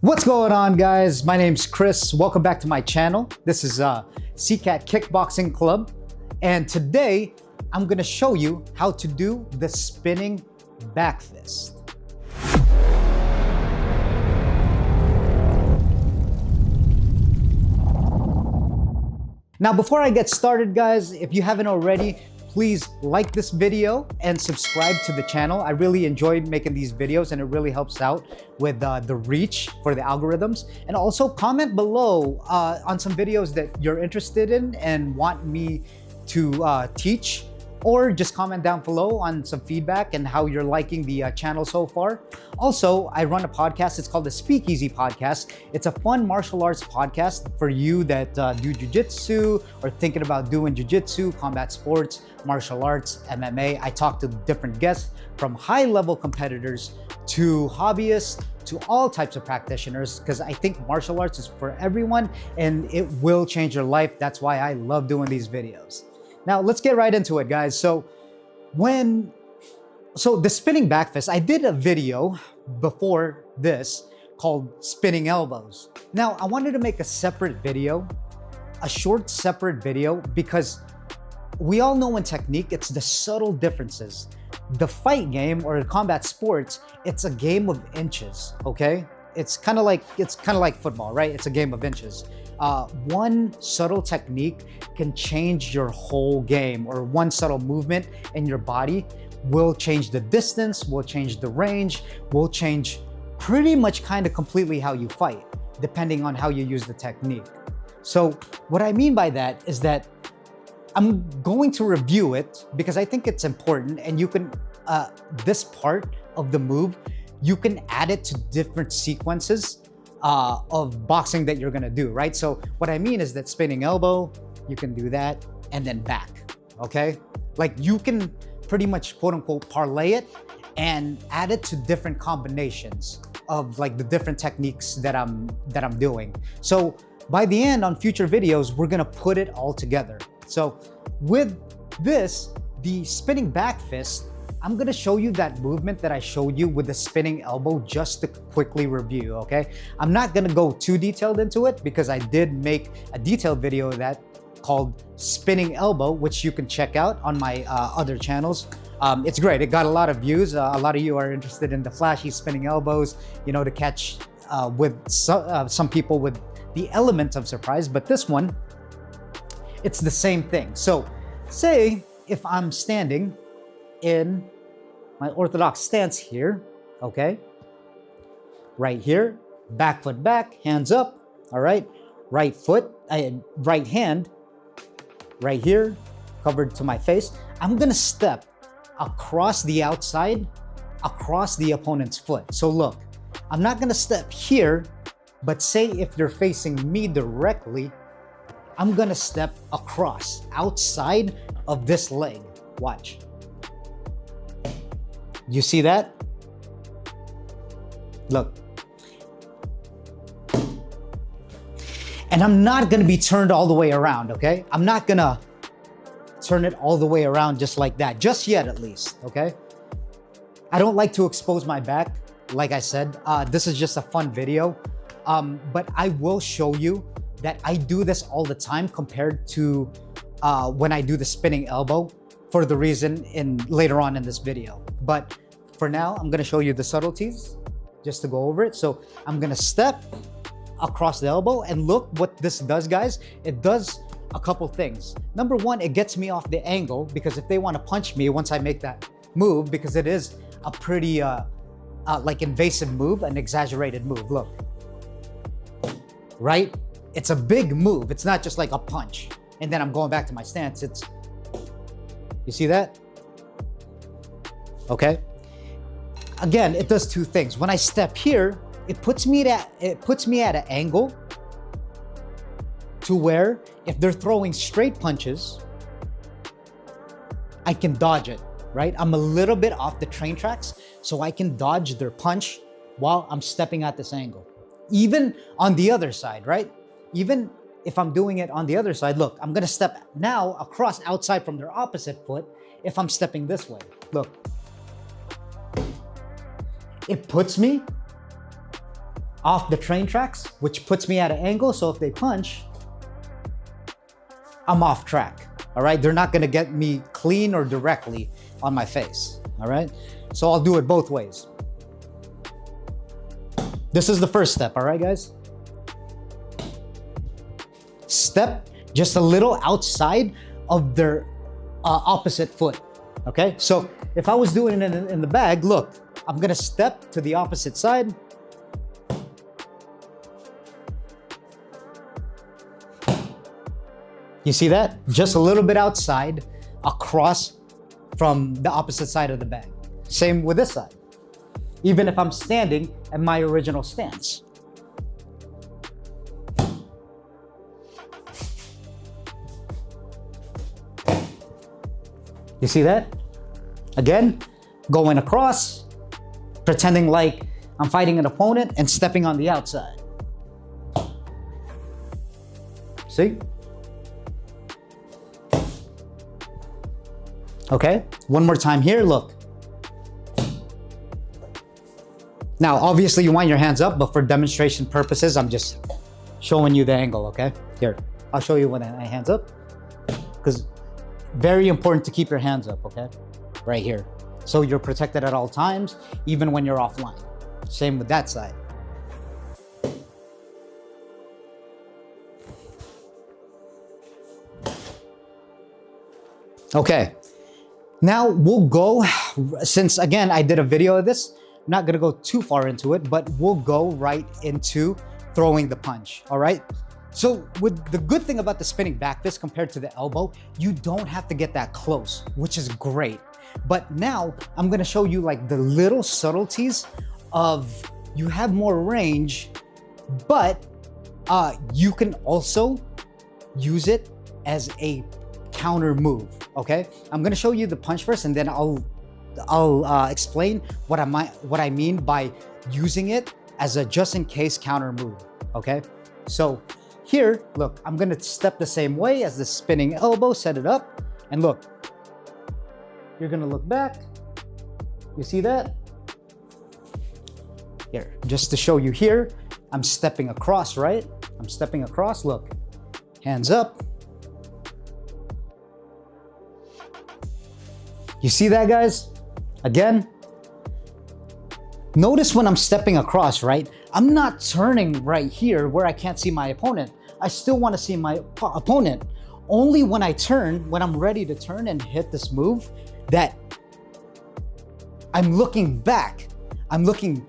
What's going on, guys? My name's Chris. Welcome back to my channel. This is Sicat Kickboxing Club. And today, I'm gonna show you how to do the spinning back fist. Now, before I get started, guys, if you haven't already, please like this video and subscribe to the channel. I really enjoyed making these videos and it really helps out with the reach for the algorithms. And also comment below on some videos that you're interested in and want me to teach, or just comment down below on some feedback and how you're liking the channel so far. Also, I run a podcast. It's called the Speakeasy Podcast. It's a fun martial arts podcast for you that do jiu-jitsu or thinking about doing jiu-jitsu, combat sports, martial arts, MMA. I talk to different guests from high-level competitors to hobbyists to all types of practitioners, because I think martial arts is for everyone and it will change your life. That's why I love doing these videos. Now, let's get right into it, guys. So the spinning back fist, I did a video before this called spinning elbows. Now, I wanted to make a separate video, a short separate video, because we all know in technique, it's the subtle differences. The fight game or combat sports, it's a game of inches, okay? It's kind of like football, right? It's a game of inches. One subtle technique can change your whole game, or one subtle movement in your body will change the distance, will change the range, will change pretty much kind of completely how you fight, depending on how you use the technique. So what I mean by that is that I'm going to review it because I think it's important, and you can, this part of the move, you can add it to different sequences of boxing that you're gonna do, right? So what I mean is that spinning elbow, you can do that, and then back, okay? Like you can pretty much quote unquote parlay it and add it to different combinations of like the different techniques that I'm doing. So by the end on future videos, we're gonna put it all together. So with this, the spinning back fist, I'm gonna show you that movement that I showed you with the spinning elbow just to quickly review, okay? I'm not gonna go too detailed into it because I did make a detailed video of that called spinning elbow, which you can check out on my other channels. It's great, it got a lot of views. A lot of you are interested in the flashy spinning elbows, you know, to catch with some people with the element of surprise, but this one, it's the same thing. So say if I'm standing in my orthodox stance here, okay? Right here, back foot back, hands up, all right? Right foot, right hand, right here, covered to my face. I'm gonna step across the outside, across the opponent's foot. So look, I'm not gonna step here, but say if you're facing me directly, I'm gonna step across, outside of this leg. Watch. You see that? Look. And I'm not gonna be turned all the way around, okay? I'm not gonna turn it all the way around just like that, just yet at least, okay? I don't like to expose my back, like I said. This is just a fun video, but I will show you that I do this all the time compared to when I do the spinning elbow, for the reason later on in this video. But for now, I'm gonna show you the subtleties just to go over it. So I'm gonna step across the elbow, and look what this does, guys. It does a couple things. Number one, it gets me off the angle, because if they wanna punch me once I make that move, because it is a pretty like invasive move, an exaggerated move, look. Right? It's a big move. It's not just like a punch and then I'm going back to my stance. You see that? Okay. Again, it does two things. When I step here, it puts me at an angle to where if they're throwing straight punches, I can dodge it, right? I'm a little bit off the train tracks, so I can dodge their punch while I'm stepping at this angle. Even on the other side, right? Even if I'm doing it on the other side, look, I'm gonna step now across outside from their opposite foot if I'm stepping this way. Look. It puts me off the train tracks, which puts me at an angle. So if they punch, I'm off track. All right, they're not gonna get me clean or directly on my face. All right, so I'll do it both ways. This is the first step, all right, guys? Step just a little outside of their opposite foot, okay? So if I was doing it in the bag, look, I'm gonna step to the opposite side. You see that? Just a little bit outside, across from the opposite side of the bag. Same with this side. Even if I'm standing at my original stance. You see that? Again, going across, pretending like I'm fighting an opponent and stepping on the outside. See? Okay, one more time here, look. Now, obviously you want your hands up, but for demonstration purposes, I'm just showing you the angle, okay? Here, I'll show you when my hands up, because very important to keep your hands up, okay? Right here. So you're protected at all times, even when you're offline. Same with that side. Okay, now we'll go, since again, I did a video of this, I'm not gonna go too far into it, but we'll go right into throwing the punch, all right? So with the good thing about the spinning back fist compared to the elbow, you don't have to get that close, which is great. But now I'm gonna show you like the little subtleties of, you have more range, but you can also use it as a counter move, okay? I'm gonna show you the punch first, and then I'll explain what I mean by using it as a just in case counter move, okay? So here, look, I'm gonna step the same way as the spinning elbow, set it up, and look, you're gonna look back, you see that? Here, just to show you here, I'm stepping across, right? I'm stepping across, look, hands up. You see that, guys? Again, notice when I'm stepping across, right? I'm not turning right here where I can't see my opponent. I still want to see my opponent. Only when I turn, when I'm ready to turn and hit this move, that I'm looking back. I'm looking,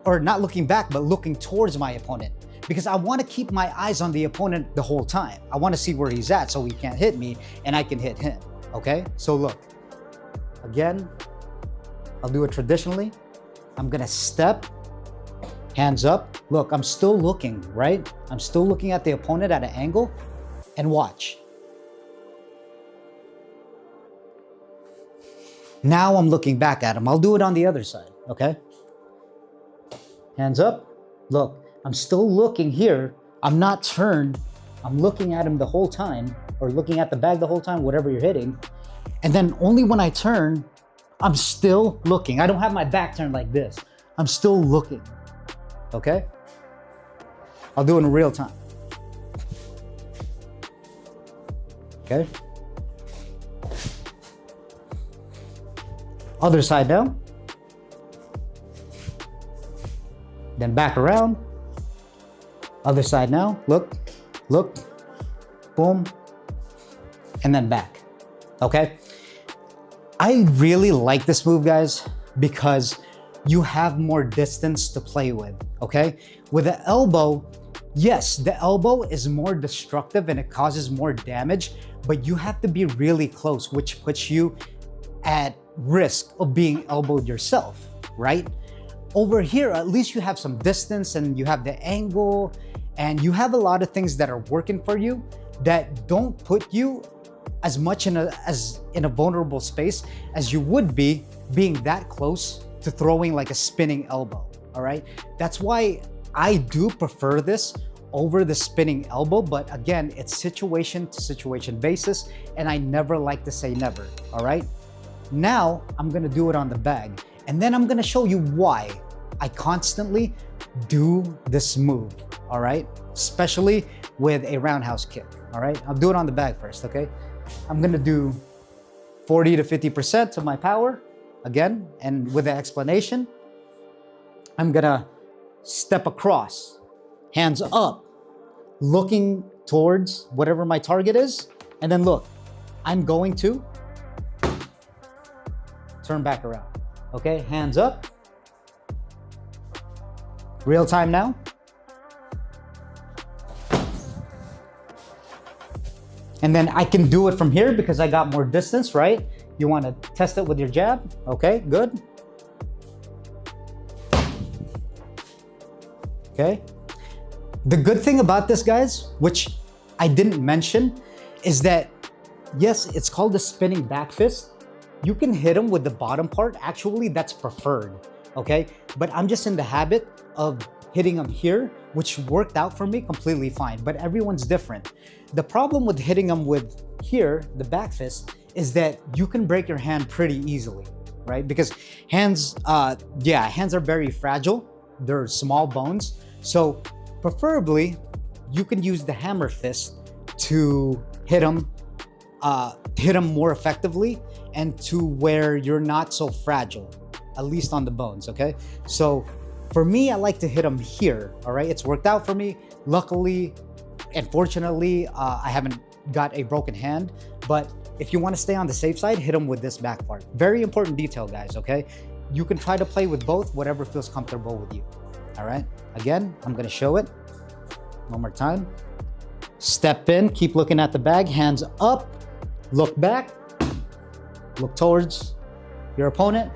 or not looking back, but looking towards my opponent. Because I want to keep my eyes on the opponent the whole time. I want to see where he's at so he can't hit me and I can hit him, okay? So look, again, I'll do it traditionally. I'm gonna step, hands up. Look, I'm still looking, right? I'm still looking at the opponent at an angle, and watch. Now I'm looking back at him. I'll do it on the other side, okay? Hands up. Look, I'm still looking here. I'm not turned. I'm looking at him the whole time, or looking at the bag the whole time, whatever you're hitting. And then only when I turn, I'm still looking. I don't have my back turned like this. I'm still looking, okay? I'll do it in real time. Okay? Other side now. Then back around. Other side now. Look, look, boom, and then back, okay? I really like this move, guys, because you have more distance to play with, okay? With the elbow, yes, the elbow is more destructive and it causes more damage, but you have to be really close, which puts you at risk of being elbowed yourself, right? Over here, at least you have some distance and you have the angle and you have a lot of things that are working for you that don't put you as much in a vulnerable space as you would be being that close to throwing like a spinning elbow, all right? That's why I do prefer this over the spinning elbow, but again, it's situation to situation basis, and I never like to say never, all right? Now, I'm gonna do it on the bag, and then I'm gonna show you why I constantly do this move, all right? Especially with a roundhouse kick, all right? I'll do it on the bag first, okay? I'm gonna do 40 to 50% of my power, again, and with the explanation, I'm gonna step across, hands up, looking towards whatever my target is, and then look, I'm going to turn back around, okay? Hands up. Real time now. And then I can do it from here because I got more distance, right? You want to test it with your jab. Okay, good. Okay. The good thing about this, guys, which I didn't mention, is that yes, it's called the spinning back fist. You can hit them with the bottom part. Actually, that's preferred, okay? But I'm just in the habit of hitting them here, which worked out for me completely fine, but everyone's different. The problem with hitting them with here, the back fist, is that you can break your hand pretty easily, right? Because hands are very fragile. They're small bones. So preferably, you can use the hammer fist to hit them more effectively and to where you're not so fragile, at least on the bones, okay? So for me, I like to hit them here, all right? It's worked out for me. Luckily and fortunately, I haven't got a broken hand, but if you want to stay on the safe side, hit them with this back part. Very important detail, guys, okay? You can try to play with both, whatever feels comfortable with you, all right? Again, I'm gonna show it one more time. Step in, keep looking at the bag, hands up, look back, look towards your opponent,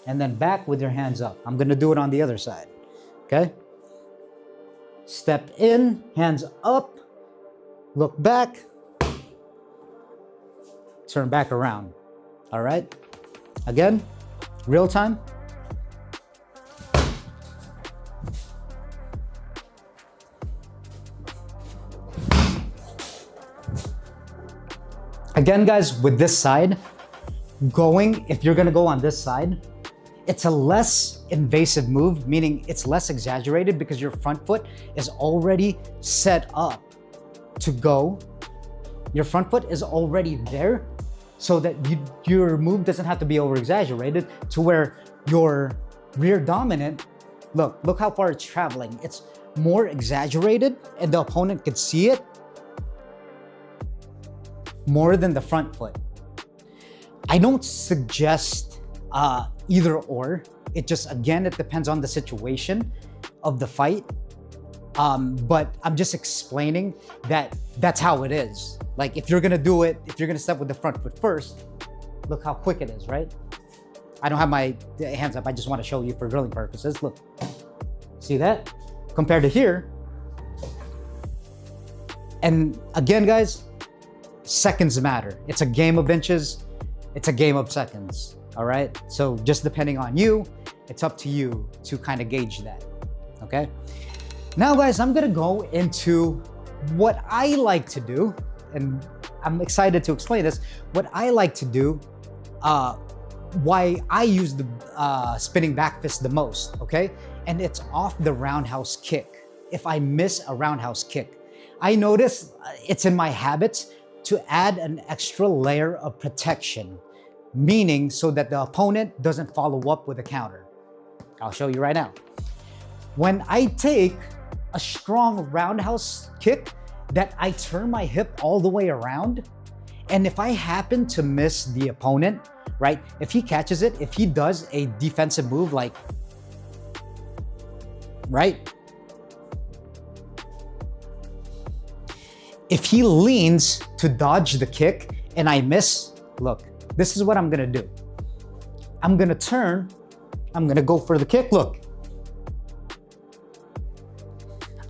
and then back with your hands up. I'm gonna do it on the other side, okay? Step in, hands up, look back, turn back around, all right? Again, real time. Again, guys, with this side, if you're gonna go on this side, it's a less invasive move, meaning it's less exaggerated because your front foot is already set up to go. Your front foot is already there so that your move doesn't have to be over exaggerated to where your rear dominant, look how far it's traveling. It's more exaggerated and the opponent could see it more than the front foot. I don't suggest either or. It just, again, it depends on the situation of the fight. But I'm just explaining that that's how it is. Like if you're gonna do it, if you're gonna step with the front foot first, look how quick it is, right? I don't have my hands up. I just want to show you for drilling purposes. Look, see that? Compared to here. And again, guys, seconds matter. It's a game of inches. It's a game of seconds. All right. So just depending on you, it's up to you to kind of gauge that. Okay. Now, guys, I'm going to go into what I like to do. And I'm excited to explain this. What I like to do, why I use the spinning back fist the most. Okay. And it's off the roundhouse kick. If I miss a roundhouse kick, I notice it's in my habits to add an extra layer of protection, meaning so that the opponent doesn't follow up with a counter. I'll show you right now. When I take a strong roundhouse kick that I turn my hip all the way around, and if I happen to miss the opponent, right? If he catches it, if he does a defensive move like, right? If he leans to dodge the kick and I miss, look, this is what I'm gonna do. I'm gonna turn, I'm gonna go for the kick, look.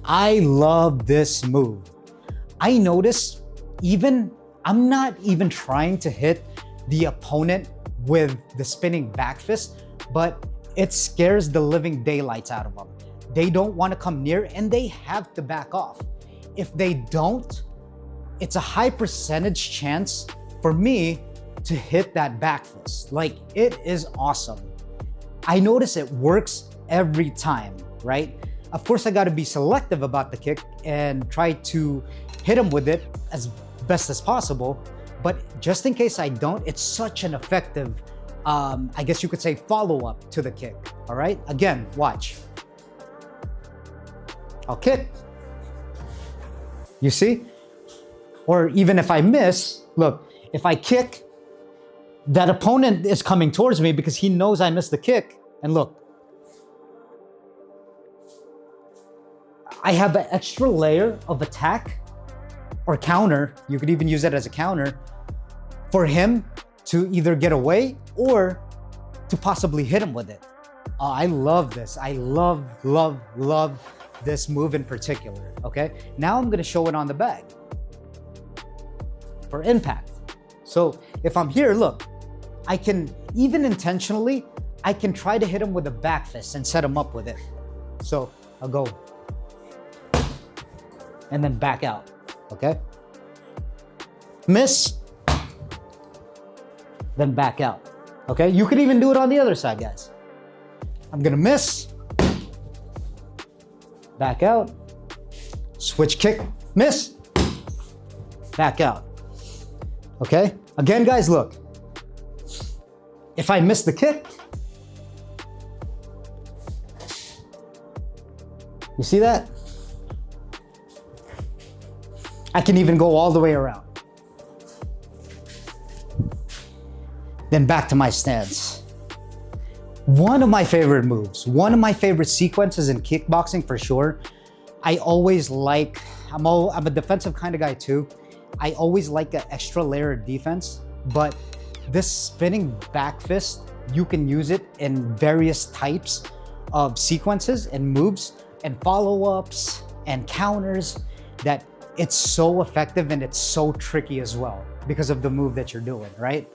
I love this move. I notice I'm not even trying to hit the opponent with the spinning back fist, but it scares the living daylights out of them. They don't wanna come near and they have to back off. If they don't, it's a high percentage chance for me to hit that back fist. Like, it is awesome. I notice it works every time. right? Of course, I gotta be selective about the kick and try to hit him with it as best as possible. But just in case I don't, it's such an effective, I guess you could say, follow-up to the kick, all right? Again, watch. I'll kick. You see? Or even if I miss, look, if I kick, that opponent is coming towards me because he knows I missed the kick. And look, I have an extra layer of attack or counter. You could even use it as a counter for him to either get away or to possibly hit him with it. I love this. I love this move in particular, okay? Now I'm gonna show it on the bag for impact. So if I'm here, look, I can, even intentionally, I can try to hit him with a back fist and set him up with it. So I'll go and then back out, okay? Miss, then back out, okay? You could even do it on the other side, guys. I'm gonna miss, back out, switch kick, miss, back out, okay? Again, guys, look, if I miss the kick, you see that? I can even go all the way around. Then back to my stance. One of my favorite moves, one of my favorite sequences in kickboxing for sure. I always like, I'm a defensive kind of guy too. I always like an extra layer of defense, but this spinning back fist, you can use it in various types of sequences and moves and follow-ups and counters that it's so effective and it's so tricky as well because of the move that you're doing, right?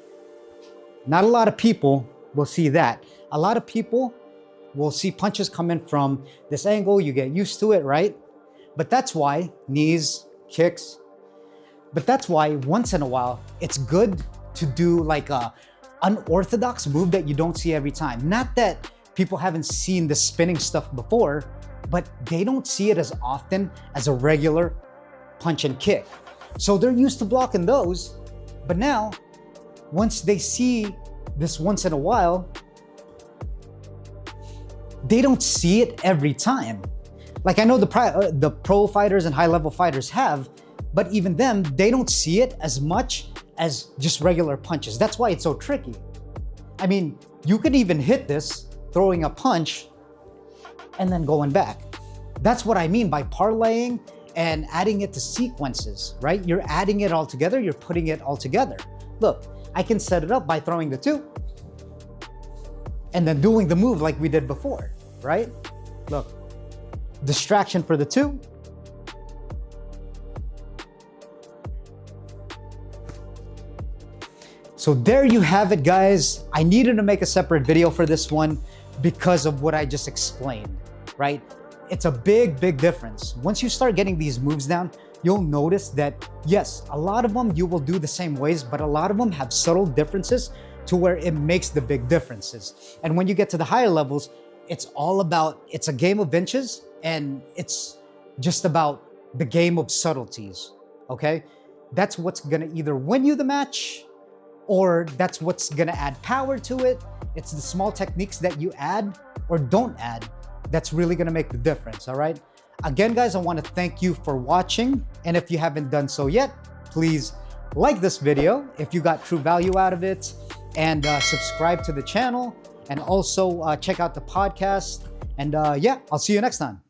Not a lot of people will see that. A lot of people will see punches coming from this angle, you get used to it, right? But that's why knees, kicks, but that's why once in a while, it's good to do like a unorthodox move that you don't see every time. Not that people haven't seen the spinning stuff before, but they don't see it as often as a regular punch and kick. So they're used to blocking those, but now, once they see this once in a while, they don't see it every time. Like I know the pro fighters and high-level fighters have, but even them, they don't see it as much as just regular punches. That's why it's so tricky. I mean, you could even hit this, throwing a punch, and then going back. That's what I mean by parlaying and adding it to sequences, right? You're adding it all together, you're putting it all together. Look, I can set it up by throwing the two and then doing the move like we did before, right? Look, distraction for the two. So there you have it, guys. I needed to make a separate video for this one because of what I just explained, right? It's a big difference. Once you start getting these moves down, you'll notice that, yes, a lot of them you will do the same ways, but a lot of them have subtle differences to where it makes the big differences. And when you get to the higher levels, it's all about, it's a game of inches and it's just about the game of subtleties, okay? That's what's gonna either win you the match or that's what's gonna add power to it. It's the small techniques that you add or don't add that's really gonna make the difference, all right? Again, guys, I wanna thank you for watching. And if you haven't done so yet, please like this video if you got true value out of it, and subscribe to the channel, and also check out the podcast. And yeah, I'll see you next time.